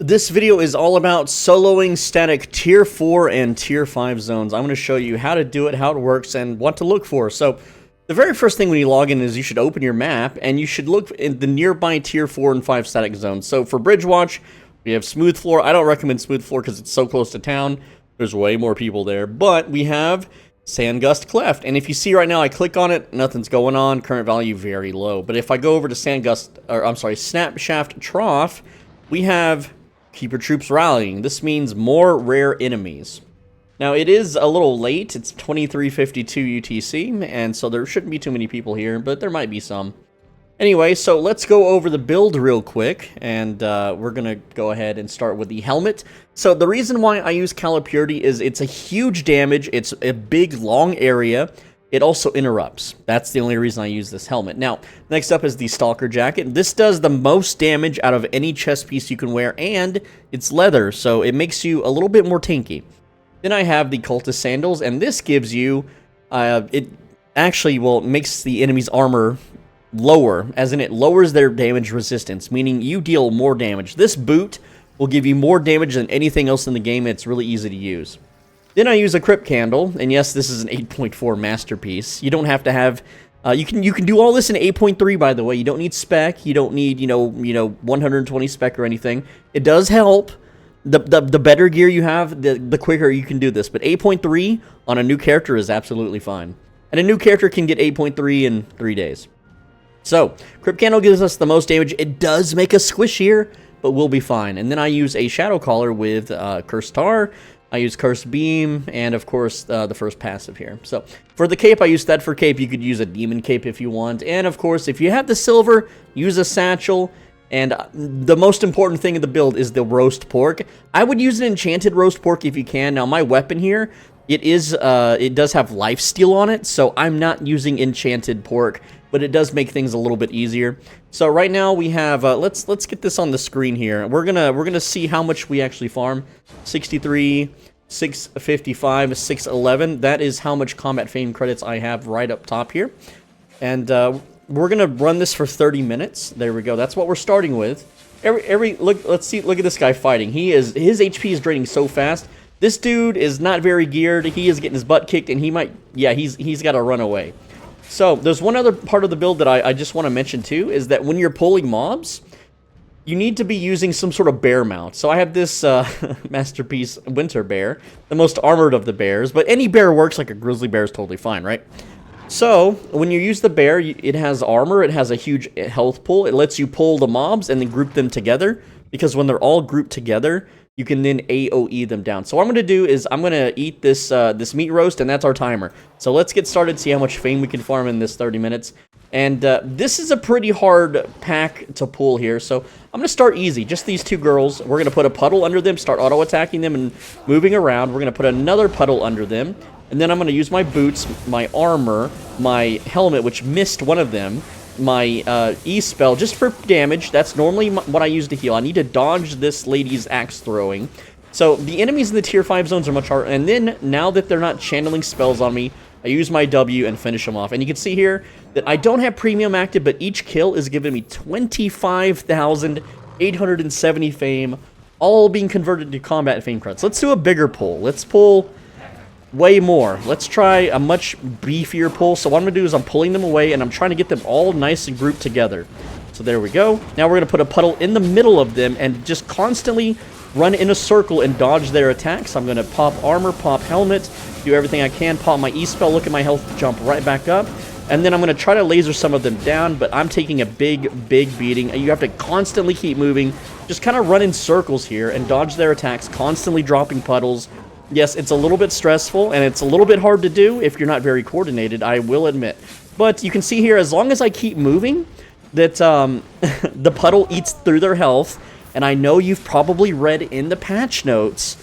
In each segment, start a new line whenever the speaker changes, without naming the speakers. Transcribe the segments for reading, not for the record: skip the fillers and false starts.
This video is all about soloing static tier 4 and tier 5 zones. I'm going to show you how to do it, how it works, and what to look for. So, the very first thing when you log in is you should open your map, and you should look in the nearby tier 4 and 5 static zones. So, for Bridgewatch, we have Smooth Floor. I don't recommend Smooth Floor because it's so close to town. There's way more people there. But we have Sandgust Cleft, and if you see right now, I click on it, nothing's going on. Current value very low. But if I go over to Snapshaft Trough, we have Keep Your Troops Rallying. This means more rare enemies. Now, it is a little late. It's 23:52 UTC, and so there shouldn't be too many people here, but there might be some. Anyway, so let's go over the build real quick, and we're going to go ahead and start with the helmet. So the reason why I use Calipurity is it's a huge damage. It's a big, long area. It also interrupts. That's the only reason I use this helmet. Now, next up is the Stalker Jacket. This does the most damage out of any chest piece you can wear, and it's leather, so it makes you a little bit more tanky. Then I have the Cultist Sandals, and this gives you, it makes the enemy's armor lower, as in it lowers their damage resistance, meaning you deal more damage. This boot will give you more damage than anything else in the game. It's really easy to use. Then I use a Crypt Candle, and yes, this is an 8.4 masterpiece. You don't have to have, you can do all this in 8.3, by the way. You don't need spec, you don't need, 120 spec or anything. It does help. The better gear you have, the quicker you can do this. But 8.3 on a new character is absolutely fine. And a new character can get 8.3 in 3 days. So, Crypt Candle gives us the most damage. It does make us squishier, but we'll be fine. And then I use a Shadow Caller with Cursed Tar. I use Cursed Beam, and of course, the first passive here. So, for the cape, I use that for cape. You could use a Demon Cape if you want. And of course, if you have the silver, use a Satchel. And the most important thing in the build is the Roast Pork. I would use an Enchanted Roast Pork if you can. Now, my weapon here, it does have Lifesteal on it, so I'm not using Enchanted Pork, but it does make things a little bit easier. So right now we have, let's get this on the screen here. We're gonna see how much we actually farm. 63, 655, 611. That is how much Combat Fame credits I have right up top here. And we're gonna run this for 30 minutes. There we go. That's what we're starting with. Look at this guy fighting. His HP is draining so fast. This dude is not very geared. He is getting his butt kicked, and he's got to run away. So, there's one other part of the build that I just want to mention too, is that when you're pulling mobs, you need to be using some sort of bear mount. So I have this Masterpiece Winter Bear, the most armored of the bears, but any bear works. Like a grizzly bear is totally fine, right? So, when you use the bear, it has armor, it has a huge health pool, it lets you pull the mobs and then group them together, because when they're all grouped together, you can then AoE them down. So what I'm going to do is I'm going to eat this this meat roast, and that's our timer. So let's get started, see how much fame we can farm in this 30 minutes. And this is a pretty hard pack to pull here, so I'm going to start easy. Just these two girls. We're going to put a puddle under them, start auto-attacking them and moving around. We're going to put another puddle under them. And then I'm going to use my boots, my armor, my helmet, which missed one of them, my E-spell, just for damage. That's normally what I use to heal. I need to dodge this lady's axe throwing. So the enemies in the tier 5 zones are much harder. And then, now that they're not channeling spells on me, I use my W and finish them off. And you can see here that I don't have premium active, but each kill is giving me 25,870 fame, all being converted to combat fame credits. Let's do a bigger pull. Let's pull way more. Let's try a much beefier pull. So what I'm going to do is I'm pulling them away, and I'm trying to get them all nice and grouped together. So there we go. Now we're going to put a puddle in the middle of them and just constantly run in a circle and dodge their attacks. I'm going to pop armor, pop helmet, do everything I can, pop my E-spell, look at my health, jump right back up. And then I'm going to try to laser some of them down, but I'm taking a big beating. You have to constantly keep moving. Just kind of run in circles here and dodge their attacks, constantly dropping puddles. Yes, it's a little bit stressful, and it's a little bit hard to do if you're not very coordinated, I will admit. But you can see here, as long as I keep moving, that the puddle eats through their health. And I know you've probably read in the patch notes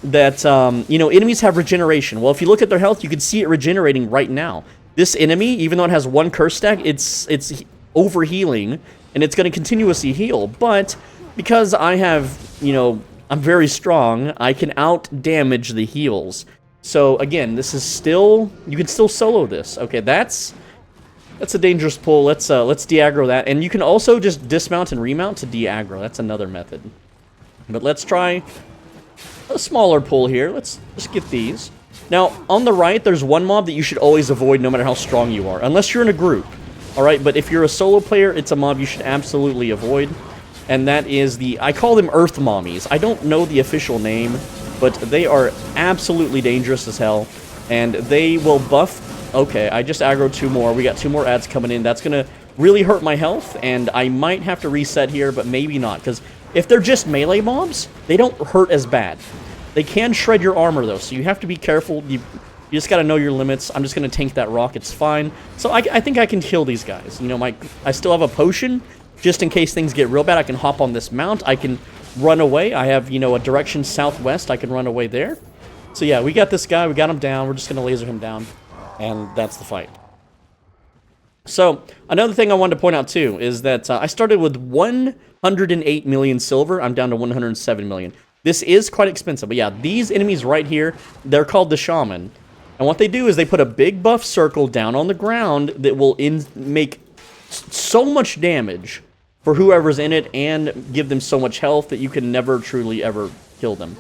that, enemies have regeneration. Well, if you look at their health, you can see it regenerating right now. This enemy, even though it has one curse stack, it's over-healing, and it's going to continuously heal. But because I have, I'm very strong, I can out-damage the heals. So, again, this is still, you can still solo this. Okay, that's a dangerous pull. Let's de-aggro that. And you can also just dismount and remount to de-aggro. That's another method. But let's try a smaller pull here. Let's just get these. Now, on the right, there's one mob that you should always avoid no matter how strong you are, unless you're in a group. Alright, but if you're a solo player, it's a mob you should absolutely avoid. And that is I call them Earth Mommies. I don't know the official name, but they are absolutely dangerous as hell. And they will buff... Okay, I just aggroed 2 more. We got 2 more ads coming in. That's going to really hurt my health, and I might have to reset here, but maybe not. Because if they're just melee mobs, they don't hurt as bad. They can shred your armor, though, so you have to be careful. You just got to know your limits. I'm just going to tank that rock. It's fine. So I think I can kill these guys. You know, I still have a potion. Just in case things get real bad, I can hop on this mount. I can run away. I have, you know, a direction southwest. I can run away there. So yeah, we got this guy. We got him down. We're just going to laser him down. And that's the fight. So, another thing I wanted to point out, too, is that I started with 108 million silver. I'm down to 107 million. This is quite expensive. But yeah, these enemies right here, they're called the Shaman. And what they do is they put a big buff circle down on the ground that will make so much damage for whoever's in it and give them so much health that you can never truly ever kill them.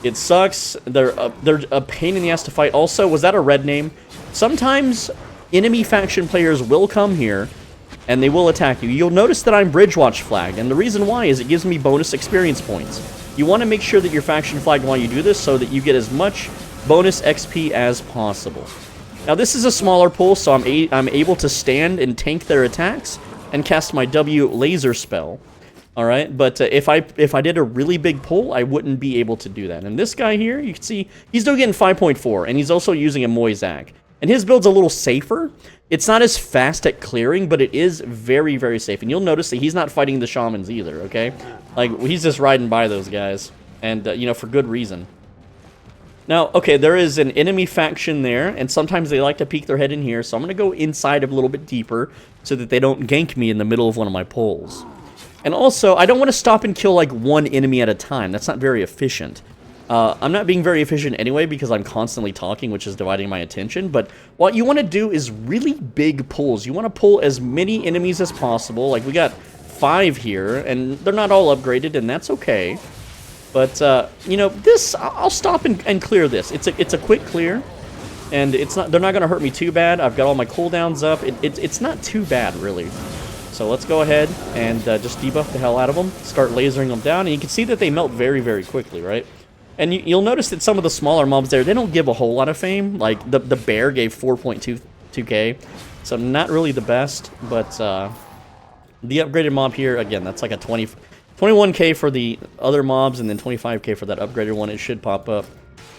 It sucks. They're a pain in the ass to fight. Also, was that a red name? Sometimes enemy faction players will come here and they will attack you. You'll notice that I'm Bridgewatch flagged, and the reason why is it gives me bonus experience points. You want to make sure that you're faction flagged while you do this so that you get as much bonus XP as possible. Now this is a smaller pull, so I'm able to stand and tank their attacks and cast my W laser spell. Alright, but if I did a really big pull, I wouldn't be able to do that. And this guy here, you can see, he's still getting 5.4, and he's also using a Moizak. And his build's a little safer. It's not as fast at clearing, but it is very, very safe. And you'll notice that he's not fighting the Shamans either, okay? Like, he's just riding by those guys. And, you know, for good reason. Now, okay, there is an enemy faction there, and sometimes they like to peek their head in here, so I'm going to go inside a little bit deeper so that they don't gank me in the middle of one of my pulls. And also, I don't want to stop and kill, like, one enemy at a time. That's not very efficient. I'm not being very efficient anyway because I'm constantly talking, which is dividing my attention, but what you want to do is really big pulls. You want to pull as many enemies as possible. Like, we got 5 here, and they're not all upgraded, and that's okay. But, you know, this, I'll stop and clear this. It's a quick clear, and they're not going to hurt me too bad. I've got all my cooldowns up. It's not too bad, really. So let's go ahead and just debuff the hell out of them. Start lasering them down, and you can see that they melt very, very quickly, right? And you'll notice that some of the smaller mobs there, they don't give a whole lot of fame. Like, the bear gave 4.2k, so not really the best. But the upgraded mob here, again, that's like a 21k for the other mobs, and then 25k for that upgraded one. It should pop up.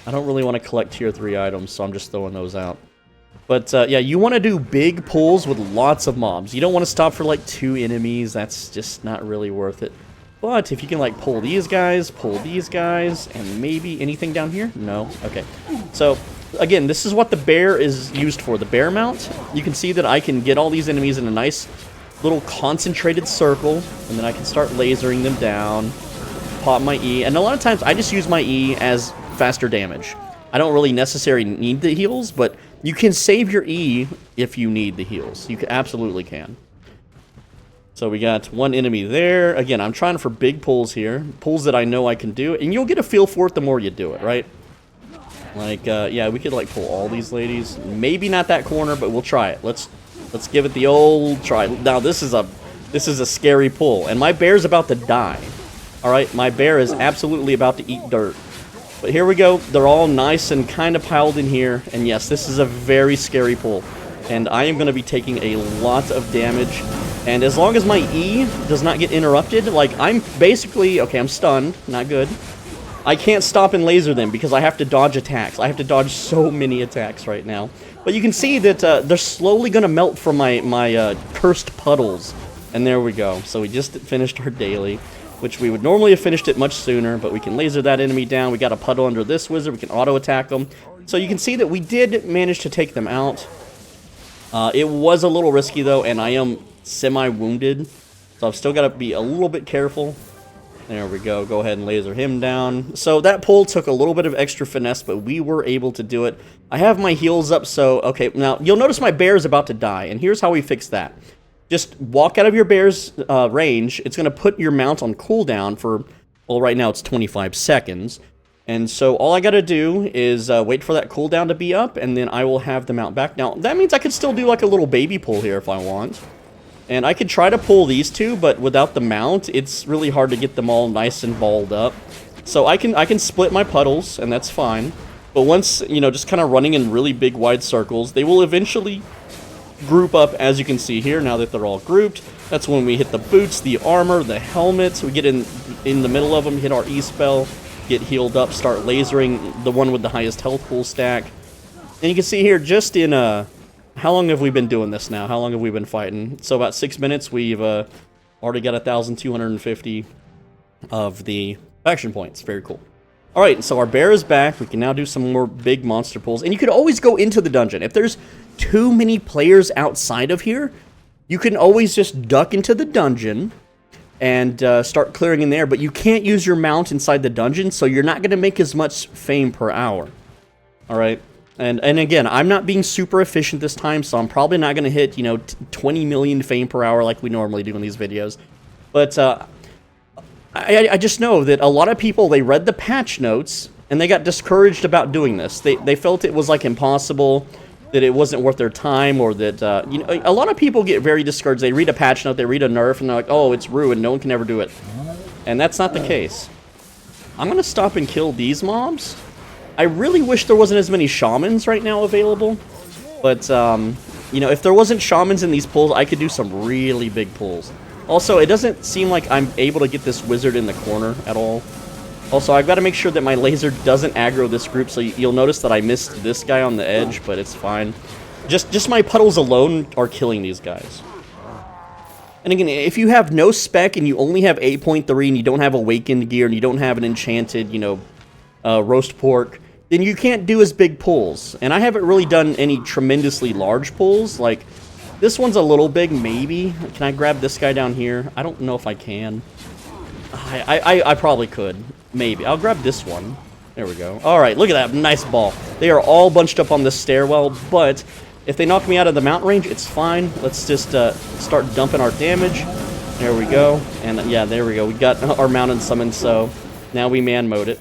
I don't really want to collect tier 3 items, so I'm just throwing those out. But, yeah, you want to do big pulls with lots of mobs. You don't want to stop for, like, 2 enemies. That's just not really worth it. But if you can, like, pull these guys, and maybe anything down here? No? Okay. So, again, this is what the bear is used for. The bear mount, you can see that I can get all these enemies in a nice little concentrated circle, and then I can start lasering them down, pop my E, and a lot of times I just use my E as faster damage. I don't really necessarily need the heals, but you can save your E if you need the heals. You absolutely can. So we got one enemy there. Again, I'm trying for big pulls here. Pulls that I know I can do. And you'll get a feel for it the more you do it, right? Like, yeah, we could, like, pull all these ladies. Maybe not that corner, but we'll try it. Let's give it the old try. Now, this is a scary pull. And my bear's about to die. Alright, my bear is absolutely about to eat dirt. But here we go. They're all nice and kind of piled in here. And yes, this is a very scary pull. And I am going to be taking a lot of damage. And as long as my E does not get interrupted, like, I'm basically... Okay, I'm stunned. Not good. I can't stop and laser them because I have to dodge attacks. I have to dodge so many attacks right now. But you can see that they're slowly going to melt from my cursed puddles. And there we go. So we just finished our daily, which we would normally have finished it much sooner, but we can laser that enemy down. We got a puddle under this wizard. We can auto-attack them. So you can see that we did manage to take them out. It was a little risky, though, and I am semi-wounded, so I've still got to be a little bit careful. There we go. Go ahead and laser him down. So that pull took a little bit of extra finesse, but we were able to do it. I have my heals up, so... Okay, now, you'll notice my bear is about to die, and here's how we fix that. Just walk out of your bear's range. It's going to put your mount on cooldown for Well, right now it's 25 seconds. And so all I gotta do is wait for that cooldown to be up, and then I will have the mount back. Now, that means I could still do like a little baby pull here if I want. And I could try to pull these two, but without the mount, it's really hard to get them all nice and balled up. So I can split my puddles, and that's fine. But once, you know, just kind of running in really big wide circles, they will eventually group up, as you can see here, now that they're all grouped. That's when we hit the boots, the armor, the helmets. We get in the middle of them, hit our E-spell, get healed up, start lasering the one with the highest health pool stack. And you can see here, just in, how long have we been doing this now? How long have we been fighting? So about 6 minutes, we've already got 1,250 of the action points. Very cool. Alright, so our bear is back. We can now do some more big monster pulls. And you could always go into the dungeon. If there's too many players outside of here, you can always just duck into the dungeon and start clearing in there. But you can't use your mount inside the dungeon, so you're not going to make as much fame per hour. Alright? And again, I'm not being super efficient this time, so I'm probably not going to hit, you know, 20 million fame per hour like we normally do in these videos. But I just know that a lot of people, they read the patch notes, and they got discouraged about doing this. They felt it was, like, impossible, that it wasn't worth their time, or that, you know, a lot of people get very discouraged. They read a patch note, they read a nerf, and they're like, oh, it's ruined, no one can ever do it. And that's not the case. I'm going to stop and kill these mobs. I really wish there wasn't as many shamans right now available, but, you know, if there wasn't shamans in these pulls, I could do some really big pulls. Also, it doesn't seem like I'm able to get this wizard in the corner at all. Also, I've got to make sure that my laser doesn't aggro this group, so you'll notice that I missed this guy on the edge, but it's fine. Just my puddles alone are killing these guys. And again, if you have no spec and you only have 8.3 and you don't have awakened gear and you don't have an enchanted, you know, roast pork, then you can't do as big pulls. And I haven't really done any tremendously large pulls, like... This one's a little big, maybe. Can I grab this guy down here? I don't know if I can. I probably could. Maybe. I'll grab this one. There we go. Alright, look at that. Nice ball. They are all bunched up on this stairwell, but if they knock me out of the mount range, it's fine. Let's just start dumping our damage. There we go. And yeah, there we go. We got our mount and summon, so now we man mode it.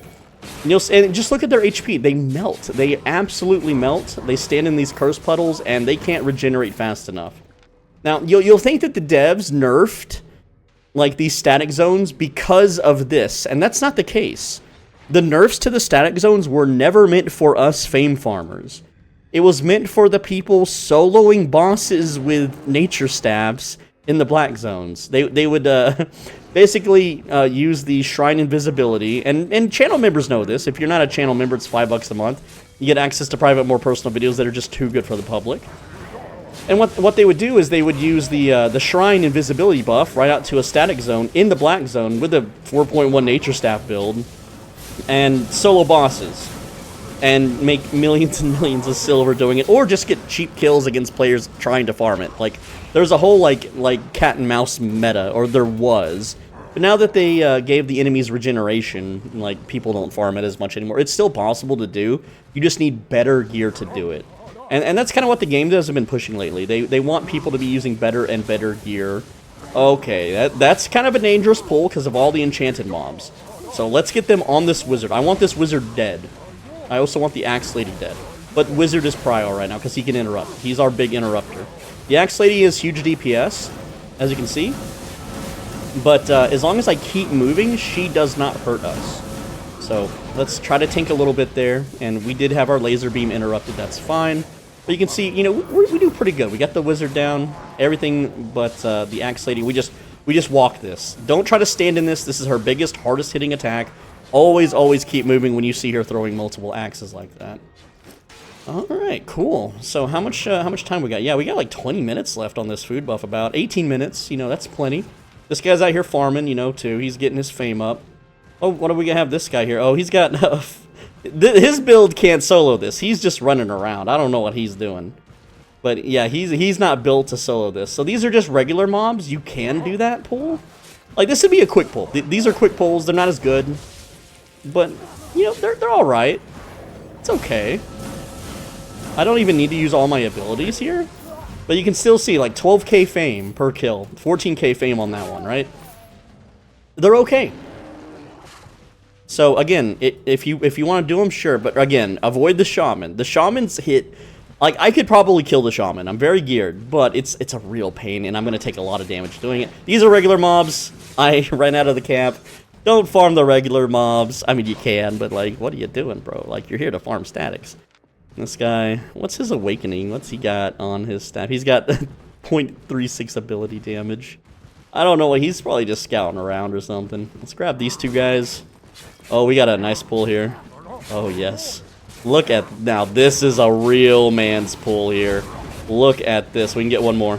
And just look at their HP. They melt. They absolutely melt. They stand in these curse puddles, and they can't regenerate fast enough. Now, you'll think that the devs nerfed, like, these static zones because of this, and that's not the case. The nerfs to the static zones were never meant for us fame farmers. It was meant for the people soloing bosses with nature staffs in the black zones. They would basically use the shrine invisibility, and channel members know this. If you're not a channel member, it's $5 a month. You get access to private, more personal videos that are just too good for the public. And what they would do is they would use the shrine invisibility buff right out to a static zone in the black zone with a 4.1 nature staff build and solo bosses and make millions and millions of silver doing it, or just get cheap kills against players trying to farm it. Like, there's a whole, like cat and mouse meta, or there was. But now that they gave the enemies regeneration, like, people don't farm it as much anymore. It's still possible to do. You just need better gear to do it. And that's kind of what the game devs have been pushing lately. They want people to be using better and better gear. Okay, that's kind of a dangerous pull because of all the enchanted mobs. So let's get them on this wizard. I want this wizard dead. I also want the Axe Lady dead. But Wizard is prio right now because he can interrupt. He's our big interrupter. The Axe Lady is huge DPS, as you can see. But as long as I keep moving, she does not hurt us. So let's try to tank a little bit there. And we did have our laser beam interrupted. That's fine. But you can see, you know, we do pretty good. We got the Wizard down, everything but the Axe Lady. We just walk this. Don't try to stand in this. This is her biggest, hardest hitting attack. Always keep moving when you see her throwing multiple axes like that. Alright, cool. So how much time we got? Yeah, we got like 20 minutes left on this food buff, about 18 minutes. You know, that's plenty. This guy's out here farming, you know, too. He's getting his fame up. Oh, what do we have this guy here? Oh, he's got... his build can't solo this. He's just running around. I don't know what he's doing. But yeah, he's not built to solo this. So these are just regular mobs. You can do that pull. Like, this would be a quick pull. These are quick pulls. They're not as good. But, you know, they're alright. It's okay. I don't even need to use all my abilities here. But you can still see, like, 12k fame per kill. 14k fame on that one, right? They're okay. So again, if you want to do them, sure, but again, avoid the shaman. The shaman's hit, like I could probably kill the shaman. I'm very geared, but it's a real pain, and I'm gonna take a lot of damage doing it. These are regular mobs. I ran out of the camp. Don't farm the regular mobs. I mean, you can, but like, what are you doing, bro? Like, you're here to farm statics. This guy, what's his awakening? What's he got on his staff? He's got 0.36 ability damage. I don't know what, he's probably just scouting around or something. Let's grab these two guys. Oh, we got a nice pull here. Oh, yes. Look at, now this is a real man's pull here. Look at this. We can get one more.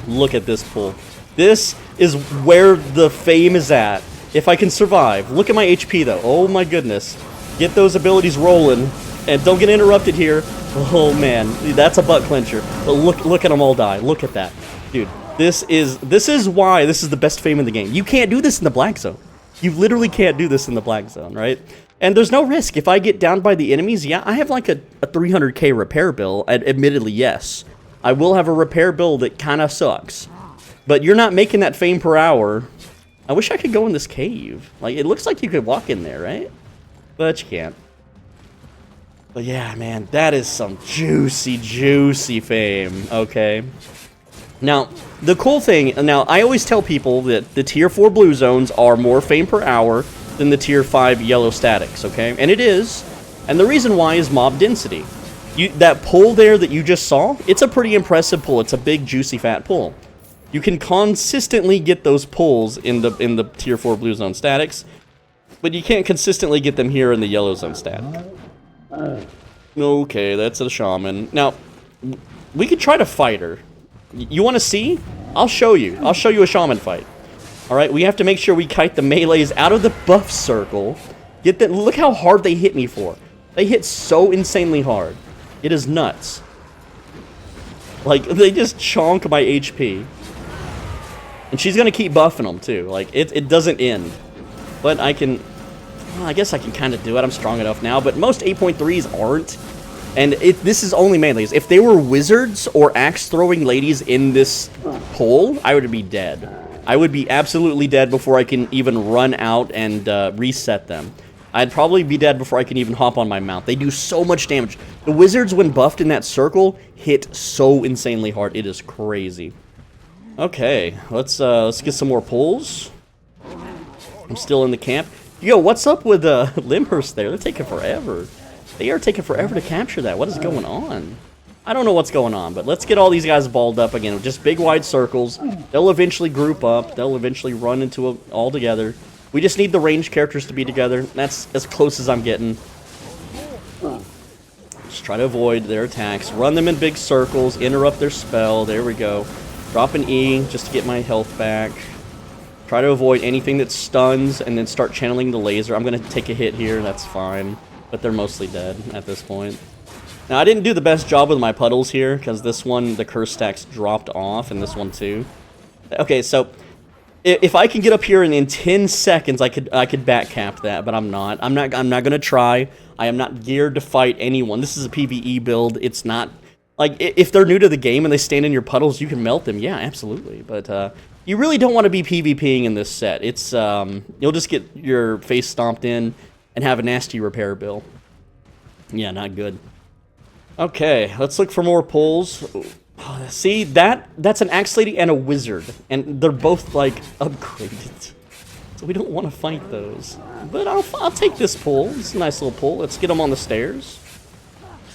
Look at this pull. This is where the fame is at. If I can survive. Look at my HP, though. Oh, my goodness. Get those abilities rolling. And don't get interrupted here. Oh, man. That's a butt clencher. But look at them all die. Look at that. Dude, this is why this is the best fame in the game. You can't do this in the black zone. You literally can't do this in the black zone, right? And there's no risk. If I get down by the enemies, yeah, I have like a 300k repair bill. Admittedly, yes. I will have a repair bill that kind of sucks. But you're not making that fame per hour. I wish I could go in this cave. Like, it looks like you could walk in there, right? But you can't. But yeah, man, that is some juicy, juicy fame, okay? Now, the cool thing, now, I always tell people that the tier 4 blue zones are more fame per hour than the tier 5 yellow statics, okay? And it is. And the reason why is mob density. That pull there that you just saw, it's a pretty impressive pull. It's a big, juicy, fat pull. You can consistently get those pulls in the tier 4 blue zone statics, but you can't consistently get them here in the yellow zone static. Okay, that's a shaman. Now, we could try to fight her. You want to see? I'll show you. I'll show you a shaman fight. Alright, we have to make sure we kite the melees out of the buff circle. Get that. Look how hard they hit me for. They hit so insanely hard. It is nuts. Like, they just chonk my HP. And she's going to keep buffing them, too. Like, it doesn't end. But I can... Well, I guess I can kind of do it. I'm strong enough now. But most 8.3s aren't. And this is only melees. If they were wizards or axe-throwing ladies in this poll, I would be dead. I would be absolutely dead before I can even run out and reset them. I'd probably be dead before I can even hop on my mount. They do so much damage. The wizards, when buffed in that circle, hit so insanely hard. It is crazy. Okay, let's get some more pulls. I'm still in the camp. Yo, what's up with Limhurst there? They're taking forever. They are taking forever to capture that. What is going on? I don't know what's going on, but let's get all these guys balled up again. Just big, wide circles. They'll eventually group up. They'll eventually run into all together. We just need the ranged characters to be together. That's as close as I'm getting. Just try to avoid their attacks. Run them in big circles. Interrupt their spell. There we go. Drop an E just to get my health back. Try to avoid anything that stuns and then start channeling the laser. I'm going to take a hit here. That's fine. But they're mostly dead at this point. Now, I didn't do the best job with my puddles here because this one, the curse stacks dropped off, and this one too. Okay, so if I can get up here and in 10 seconds, I could back cap that, but I'm not. I'm not going to try. I am not geared to fight anyone. This is a PvE build. It's not like if they're new to the game and they stand in your puddles, you can melt them. Yeah, absolutely. But you really don't want to be PvPing in this set. It's you'll just get your face stomped in and have a nasty repair bill. Yeah, not good. Okay, let's look for more pulls. See, that's an axe lady and a wizard, and they're both like upgraded, so we don't want to fight those. But I'll take this pull. It's a nice little pull. Let's get them on the stairs.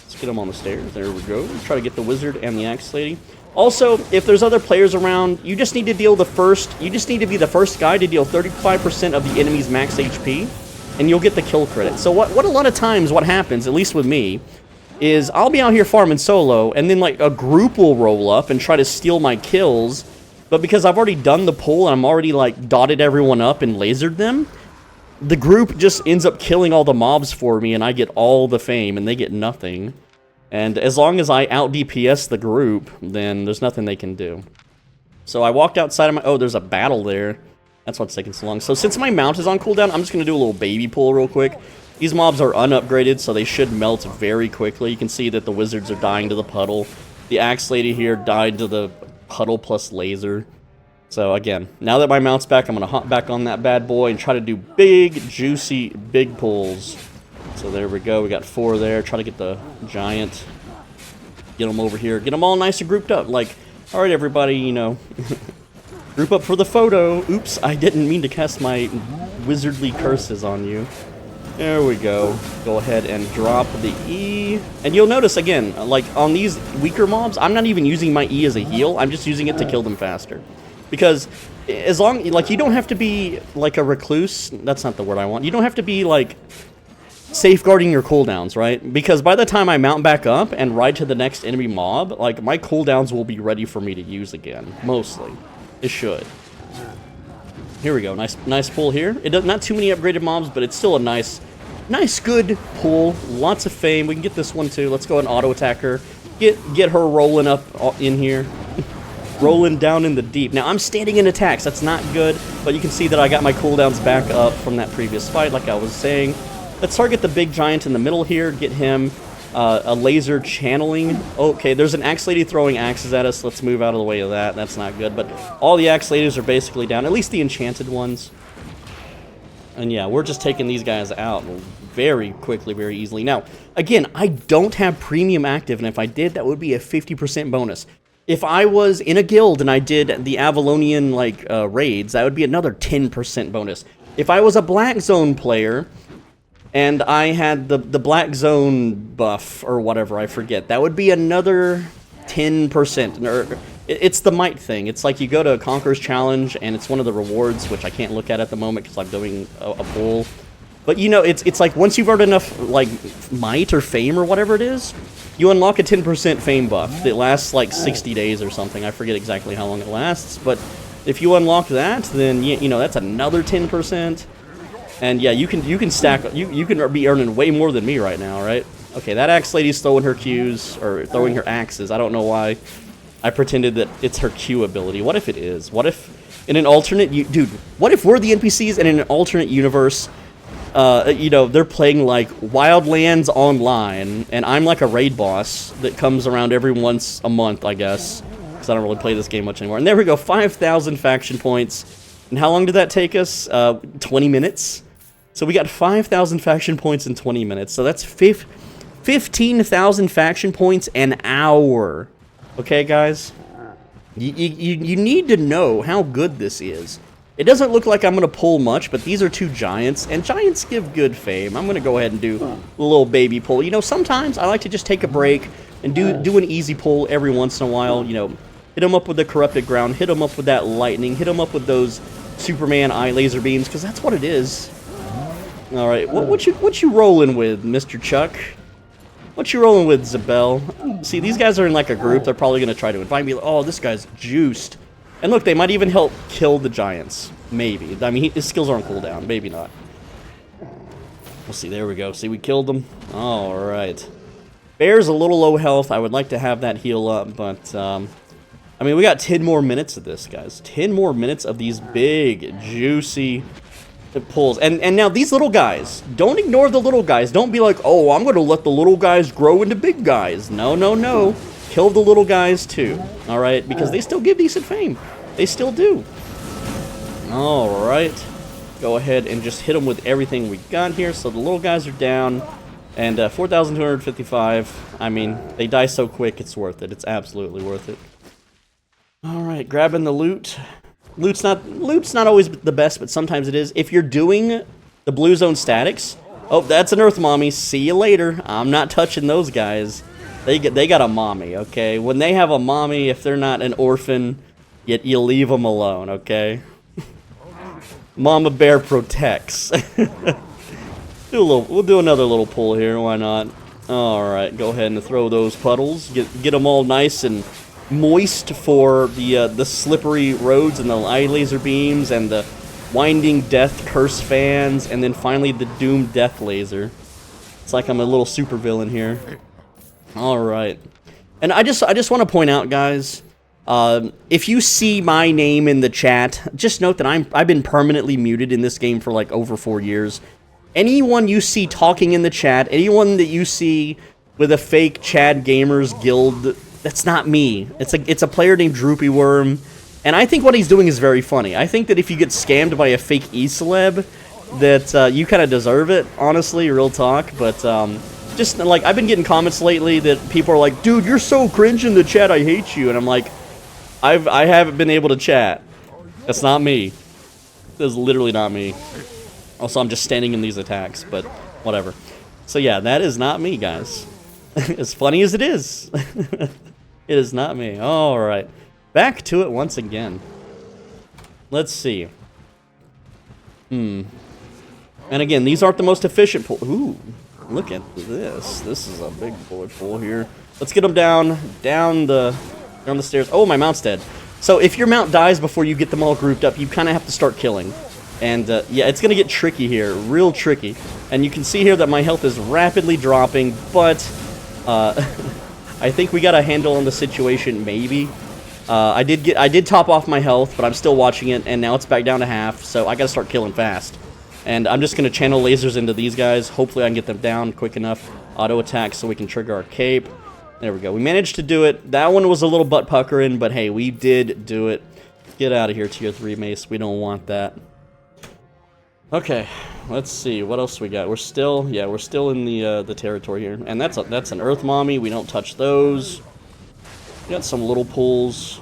Let's get them on the stairs. There we go. Try to get the wizard and the axe lady. Also, if there's other players around, you just need to deal the first. You just need to be the first guy to deal 35% of the enemy's max HP, and you'll get the kill credit. So what a lot of times what happens, at least with me, is I'll be out here farming solo, and then like a group will roll up and try to steal my kills, but because I've already done the pull and I'm already like dotted everyone up and lasered them, the group just ends up killing all the mobs for me, and I get all the fame and they get nothing. And as long as I out DPS the group, then there's nothing they can do. So I walked outside of my... Oh, there's a battle there. That's what's taking so long. So since my mount is on cooldown, I'm just going to do a little baby pull real quick. These mobs are unupgraded, so they should melt very quickly. You can see that the wizards are dying to the puddle. The axe lady here died to the puddle plus laser. So again, now that my mount's back, I'm going to hop back on that bad boy and try to do big, juicy, big pulls. So there we go. We got 4 there. Try to get the giant. Get them over here. Get them all nice and grouped up. Like, all right, everybody, you know, group up for the photo. Oops, I didn't mean to cast my wizardly curses on you. There we go. Go ahead and drop the E. And you'll notice, again, like on these weaker mobs, I'm not even using my E as a heal. I'm just using it to kill them faster. Because as long, like, you don't have to be like a recluse. That's not the word I want. You don't have to be like safeguarding your cooldowns, right? Because by the time I mount back up and ride to the next enemy mob, like, my cooldowns will be ready for me to use again. Mostly. It should. Here we go. Nice pull here. It does not too many upgraded mobs, but it's still a nice, good pull. Lots of fame. We can get this one too. Let's go and auto attack her. Get her rolling up in here. Rolling down in the deep. Now, I'm standing in attacks. That's not good, but you can see that I got my cooldowns back up from that previous fight, like I was saying. Let's target the big giant in the middle here. Get him a laser channeling. Okay, there's an axe lady throwing axes at us. Let's move out of the way of that. That's not good, but all the axe ladies are basically down, at least the enchanted ones. And yeah, we're just taking these guys out very quickly, very easily. Now, again, I don't have premium active, and if I did, that would be a 50% bonus. If I was in a guild and I did the Avalonian, like, raids, that would be another 10% bonus. If I was a Black Zone player and I had the Black Zone buff or whatever, I forget, that would be another 10%. Or, it's the might thing. It's like you go to a Conqueror's Challenge and it's one of the rewards, which I can't look at the moment because I'm doing a pull. But, you know, it's like once you've earned enough, like, might or fame or whatever it is, you unlock a 10% fame buff that lasts like 60 days or something. I forget exactly how long it lasts, but if you unlock that, then you know that's another 10%. And yeah, you can stack. You can be earning way more than me right now, right? Okay, that axe lady's throwing her Qs or throwing her axes. I don't know why I pretended that it's her Q ability. What if it is? What if in an alternate dude? What if we're the NPCs and in an alternate universe? You know, they're playing like Wildlands Online, and I'm like a raid boss that comes around every once a month, I guess, because I don't really play this game much anymore. And there we go, 5,000 faction points. And how long did that take us? 20 minutes. So we got 5,000 faction points in 20 minutes. So that's 15,000 faction points an hour. Okay, guys? You need to know how good this is. It doesn't look like I'm going to pull much, but these are 2 giants, and giants give good fame. I'm going to go ahead and do a little baby pull. You know, sometimes I like to just take a break and do an easy pull every once in a while. You know, hit them up with the corrupted ground, hit them up with that lightning, hit them up with those Superman eye laser beams, because that's what it is. All right, what you rolling with, Mr. Chuck? What you rolling with, Zabel? See, these guys are in like a group. They're probably going to try to invite me. Oh, this guy's juiced. And look, they might even help kill the giants. Maybe. I mean, his skills are on cooldown. Maybe not. We'll see. There we go. See, we killed them. All right. Bear's a little low health. I would like to have that heal up, but, I mean, we got 10 more minutes of this, guys. 10 more minutes of these big, juicy pulls. And now, these little guys, don't ignore the little guys. Don't be like, oh, I'm going to let the little guys grow into big guys. No, no, no. Kill the little guys too, all right? Because they still give decent fame. They still do. All right. Go ahead and just hit them with everything we got here. So the little guys are down. And 4,255. I mean, they die so quick, it's worth it. It's absolutely worth it. All right, grabbing the loot. Loot's not always the best, but sometimes it is. If you're doing the blue zone statics, oh, that's an earth mommy. See you later. I'm not touching those guys. They got a mommy, okay? When they have a mommy, if they're not an orphan, you leave them alone, okay? Mama Bear protects. We'll do another little pull here, why not? Alright, go ahead and throw those puddles. Get them all nice and moist for the slippery roads and the eye laser beams and the winding death curse fans, and then finally the doomed death laser. It's like I'm a little supervillain here. All right, and I just want to point out, guys, if you see my name in the chat, just note that I've been permanently muted in this game for like over 4 years. Anyone you see talking in the chat, anyone that you see with a fake Chad Gamers guild, that's not me. It's a player named Droopy Worm, And I think what he's doing is very funny. I think that if you get scammed by a fake e-celeb, that you kind of deserve it, honestly, real talk. But just, like, I've been getting comments lately that people are like, dude, you're so cringe in the chat, I hate you. And I'm like, I haven't been able to chat. That's not me. This is literally not me. Also, I'm just standing in these attacks, but whatever. So yeah, that is not me, guys. As funny as it is. It is not me. Alright. Back to it once again. Let's see. And again, these aren't the most efficient pull. Ooh, look at this. This is a big boy pull here. Let's get them down the stairs. Oh, my mount's dead. So if your mount dies before you get them all grouped up, you kind of have to start killing. And yeah, it's going to get tricky here, real tricky. And you can see here that my health is rapidly dropping, but I think we got a handle on the situation, maybe. I did top off my health, but I'm still watching it, and now it's back down to half, so I got to start killing fast. And I'm just going to channel lasers into these guys. Hopefully I can get them down quick enough. Auto attack so we can trigger our cape. There we go. We managed to do it. That one was a little butt puckering, but hey, we did do it. Get out of here, tier 3 mace. We don't want that. Okay, let's see. What else we got? We're still in the territory here. And that's an earth mommy. We don't touch those. We got some little pulls.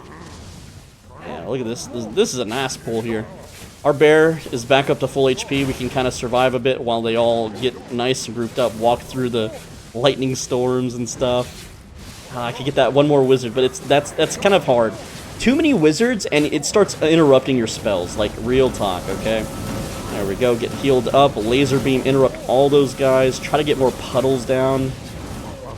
Yeah, look at this. This is a nice pull here. Our bear is back up to full HP. We can kind of survive a bit while they all get nice and grouped up, walk through the lightning storms and stuff. I could get that one more wizard, but that's kind of hard. Too many wizards, and it starts interrupting your spells, like real talk, okay? There we go, get healed up, laser beam, interrupt all those guys, try to get more puddles down,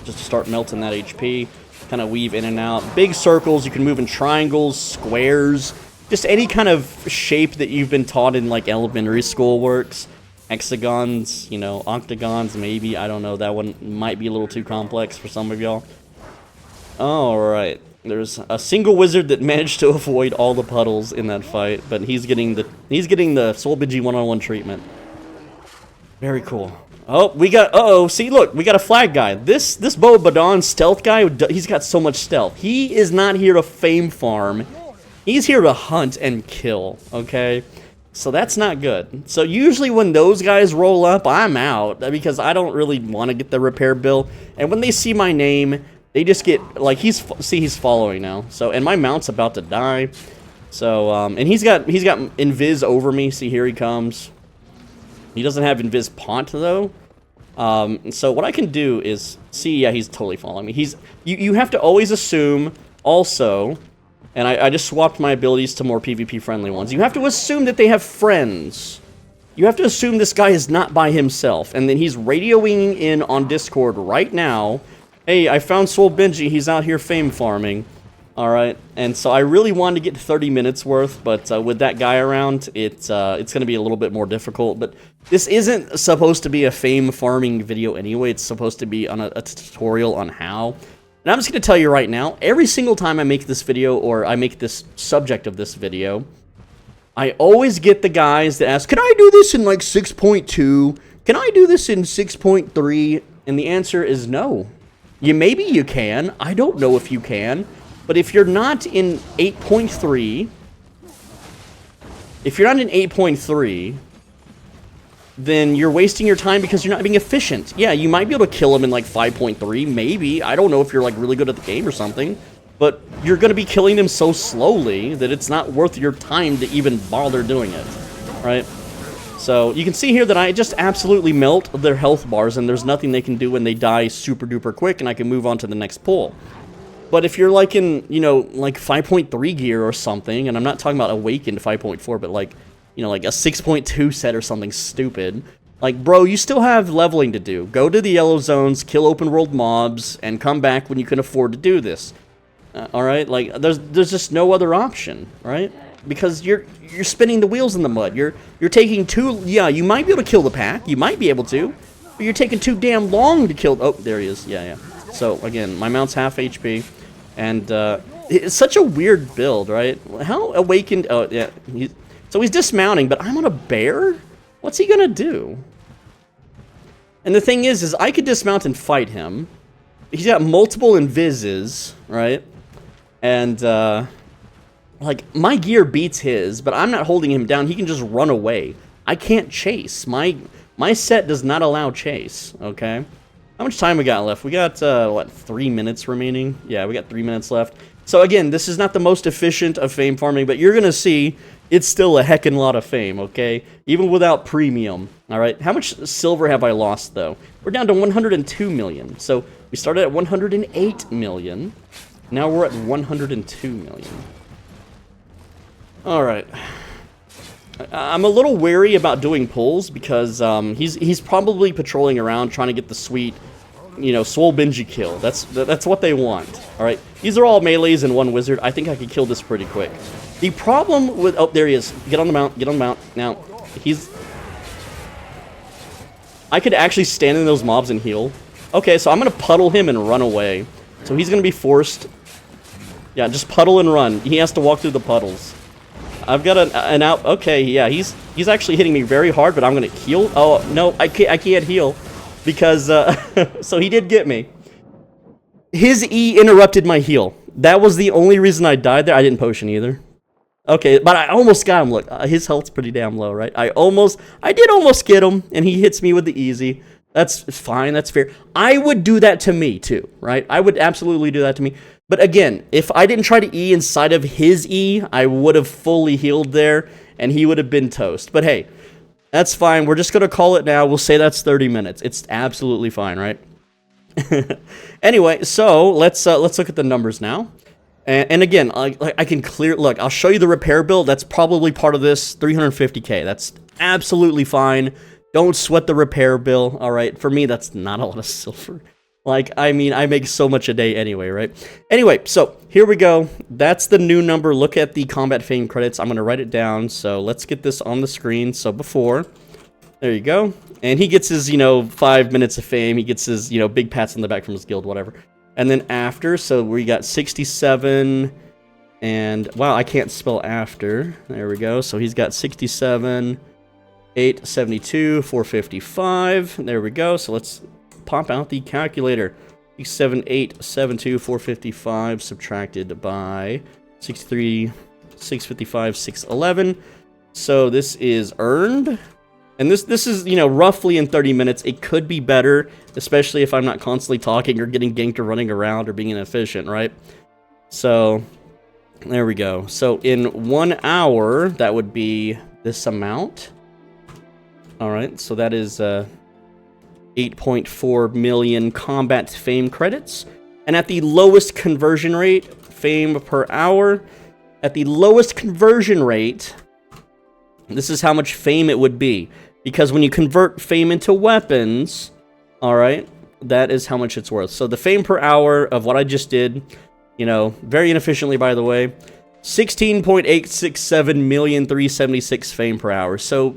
just to start melting that HP, kind of weave in and out. Big circles, you can move in triangles, squares, just any kind of shape that you've been taught in, like, elementary school works. Hexagons, you know, octagons, maybe, I don't know, that one might be a little too complex for some of y'all. Alright, there's a single wizard that managed to avoid all the puddles in that fight, but he's getting the Soul Bidgey one-on-one treatment. Very cool. Oh, we got, see, look, we got a flag guy. This Bo Badon stealth guy, he's got so much stealth. He is not here to fame farm. He's here to hunt and kill, okay? So that's not good. So usually when those guys roll up, I'm out, because I don't really want to get the repair bill. And when they see my name, they just get, like, he's following now. So, and my mount's about to die. So, and he's got invis over me. See, here he comes. He doesn't have invis pont, though. So what I can do is, see, yeah, he's totally following me. You have to always assume, also, and I just swapped my abilities to more PvP-friendly ones. You have to assume that they have friends. You have to assume this guy is not by himself. And then he's radioing in on Discord right now. Hey, I found Soul Benji, he's out here fame farming. Alright, and so I really wanted to get 30 minutes worth, but with that guy around, it's going to be a little bit more difficult. But this isn't supposed to be a fame farming video anyway, it's supposed to be on a tutorial on how. And I'm just going to tell you right now, every single time I make this video, or I make this subject of this video, I always get the guys that ask, can I do this in like 6.2? Can I do this in 6.3? And the answer is no. Maybe you can. I don't know if you can. But if you're not in 8.3, then you're wasting your time because you're not being efficient. Yeah, you might be able to kill him in like 5.3, maybe. I don't know if you're like really good at the game or something. But you're going to be killing them so slowly that it's not worth your time to even bother doing it. Right? So, you can see here that I just absolutely melt their health bars, and there's nothing they can do when they die super duper quick, and I can move on to the next pull. But if you're like in, you know, like 5.3 gear or something, and I'm not talking about Awakened 5.4, but like, you know, like a 6.2 set or something stupid, like, bro, you still have leveling to do. Go to the yellow zones, kill open world mobs, and come back when you can afford to do this. Alright? Like, there's just no other option, right? Because you're spinning the wheels in the mud. You're taking too... Yeah, you might be able to kill the pack. You might be able to. But you're taking too damn long to kill... Oh, there he is. Yeah. So, again, my mount's half HP. And, it's such a weird build, right? How Awakened... Oh, yeah. So he's dismounting, but I'm on a bear? What's he gonna do? And the thing is I could dismount and fight him. He's got multiple invises, right? And, like, my gear beats his, but I'm not holding him down. He can just run away. I can't chase. My set does not allow chase, okay? How much time we got left? We got, what, 3 minutes remaining? Yeah, we got 3 minutes left. So again, this is not the most efficient of fame farming, but you're gonna see it's still a heckin' lot of fame, okay? Even without premium, alright? How much silver have I lost, though? We're down to 102 million. So we started at 108 million. Now we're at 102 million. Alright. I'm a little wary about doing pulls because he's probably patrolling around trying to get the sweet, you know, Swole Benji kill. That's what they want. All right, these are all melees and one wizard. I think I could kill this pretty quick. The problem with there he is. Get on the mount. Get on the mount. Now I could actually stand in those mobs and heal. Okay, so I'm gonna puddle him and run away. So he's gonna be forced. Yeah, just puddle and run. He has to walk through the puddles. I've got an out. Okay, yeah, he's actually hitting me very hard, but I'm gonna heal. Oh no, I can't heal because so he did get me. His E interrupted my heal. That was the only reason I died there. I didn't potion either. Okay, but I almost got him. Look, his health's pretty damn low, right? I did almost get him, and he hits me with the easy. That's fine. That's fair. I would do that to me too, right? I would absolutely do that to me. But again, if I didn't try to E inside of his E, I would have fully healed there, and he would have been toast. But hey, that's fine. We're just going to call it now. We'll say that's 30 minutes. It's absolutely fine, right? Anyway, so let's look at the numbers now. And again, I can look, I'll show you the repair build. That's probably part of this 350k. That's absolutely fine. Don't sweat the repair bill, all right? For me, that's not a lot of silver. Like, I mean, I make so much a day anyway, right? Anyway, so here we go. That's the new number. Look at the combat fame credits. I'm going to write it down. So let's get this on the screen. So before, there you go. And he gets his, 5 minutes of fame. He gets his, big pats on the back from his guild, whatever. And then after, so we got 67. And, wow, I can't spell after. There we go. So he's got 67, 872, 455. There we go. So let's pop out the calculator. 7872 455 subtracted by 63 655 611. So this is earned, and this is roughly in 30 minutes. It could be better, especially if I'm not constantly talking or getting ganked or running around or being inefficient, right? So there we go. So in 1 hour, that would be this amount. All right, so that is 8.4 million combat fame credits. And at the lowest conversion rate, fame per hour, at the lowest conversion rate, this is how much fame it would be. Because when you convert fame into weapons, all right, that is how much it's worth. So the fame per hour of what I just did, very inefficiently, by the way, 16.867,376 fame per hour. So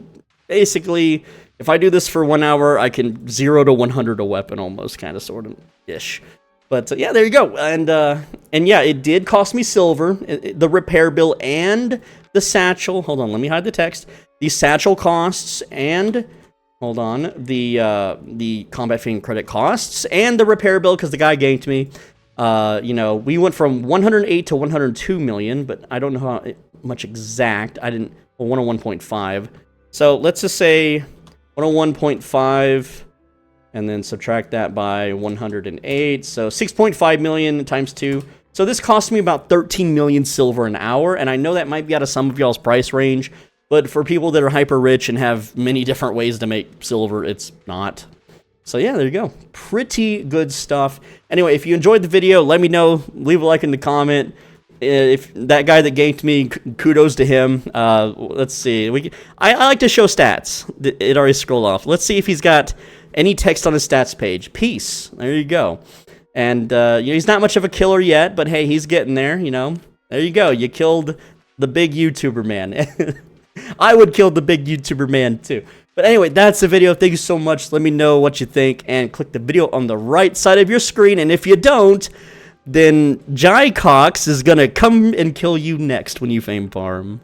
basically, if I do this for 1 hour, I can 0 to 100 a weapon almost, kind of, sort of, ish. But yeah, there you go. And yeah, it did cost me silver, the repair bill and the satchel. Hold on, let me hide the text. The satchel costs and, hold on, the combat fame credit costs and the repair bill because the guy ganked me. We went from 108 to 102 million, but I don't know how much exact. Well, 101.5. So let's just say 101.5, and then subtract that by 108. So 6.5 million times 2. So this cost me about 13 million silver an hour, and I know that might be out of some of y'all's price range, but for people that are hyper rich and have many different ways to make silver, it's not. So yeah, there you go. Pretty good stuff. Anyway, if you enjoyed the video, let me know. Leave a like in the comment. If that guy that ganked me, kudos to him. Let's see. I like to show stats. It already scrolled off. Let's see if he's got any text on his stats page. Peace. There you go. And he's not much of a killer yet, but hey, he's getting there. There you go. You killed the big YouTuber man. I would kill the big YouTuber man too. But anyway, that's the video. Thank you so much. Let me know what you think, and click the video on the right side of your screen. And if you don't, then Jai Cox is gonna come and kill you next when you fame farm.